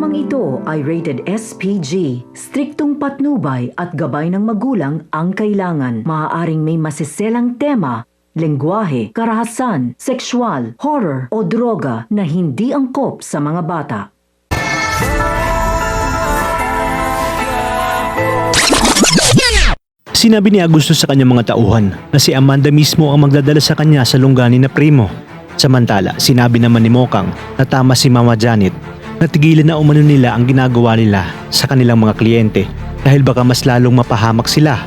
Programang ito ay rated SPG. Striktong patnubay at gabay ng magulang ang kailangan. Maaaring may masiselang tema, lengguwahe, karahasan, sexual, horror o droga na hindi angkop sa mga bata. Sinabi ni Agustus sa kanyang mga tauhan na si Amanda mismo ang magdadala sa kanya sa lungganin na primo. Samantala, sinabi naman ni Mokang na tama si Mama Janet na tigilan na umano nila ang ginagawa nila sa kanilang mga kliyente dahil baka mas lalong mapahamak sila.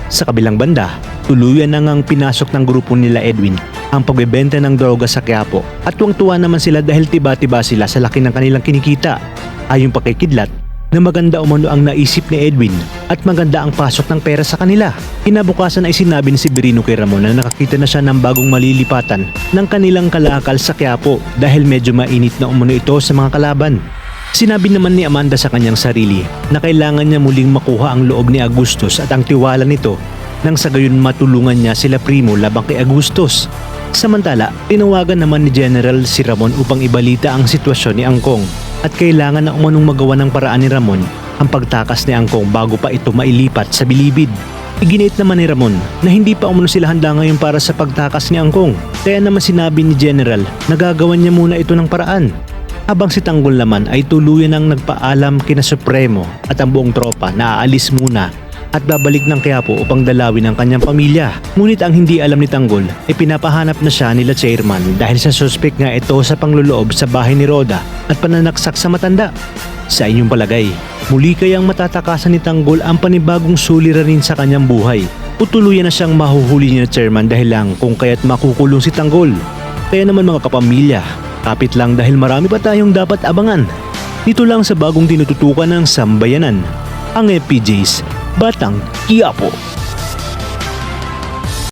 Sa kabilang banda, tuluyan na ngang pinasok ng grupo nila Edwin ang pagbebenta ng droga sa Quiapo at tuwang-tuwa naman sila dahil tiba-tiba sila sa laki ng kanilang kinikita. Ayong pakikidlat na maganda umano ang naisip ni Edwin at maganda ang pasok ng pera sa kanila. Kinabukasan ay sinabi ni Severino kay Ramon na nakakita na siya ng bagong malilipatan ng kanilang kalakal sa Quiapo dahil medyo mainit na umano ito sa mga kalaban. Sinabi naman ni Amanda sa kanyang sarili na kailangan niya muling makuha ang loob ni Agustus at ang tiwala nito nang sa gayon matulungan niya sila Primo labang kay Agustus. Samantala, tinawagan naman ni General si Ramon upang ibalita ang sitwasyon ni Angkong at kailangan na umanong magawa ng paraan ni Ramon ang pagtakas ni Angkong bago pa ito mailipat sa bilibid. Iginit naman ni Ramon na hindi pa umano sila handa ngayon para sa pagtakas ni Angkong, kaya naman sinabi ni General na gagawan niya muna ito ng paraan. Habang si Tanggol naman ay tuluyan ang nagpaalam kina Supremo at ang buong tropa na aalis muna at babalik ng Quiapo upang dalawin ang kanyang pamilya. Ngunit ang hindi alam ni Tanggol ay pinapahanap na siya nila chairman dahil sa suspect nga ito sa pangluloob sa bahay ni Roda at pananaksak sa matanda. Sa inyong palagay, muli kayang matatakasan ni Tanggol ang panibagong suliranin sa kanyang buhay o tuluyan na siyang mahuhuli ni chairman dahil lang kung kaya't makukulong si Tanggol? Kaya naman mga kapamilya, kapit lang dahil marami pa tayong dapat abangan. Dito lang sa bagong tinututukan ng Sambayanan, ang FPJ's Batang Quiapo.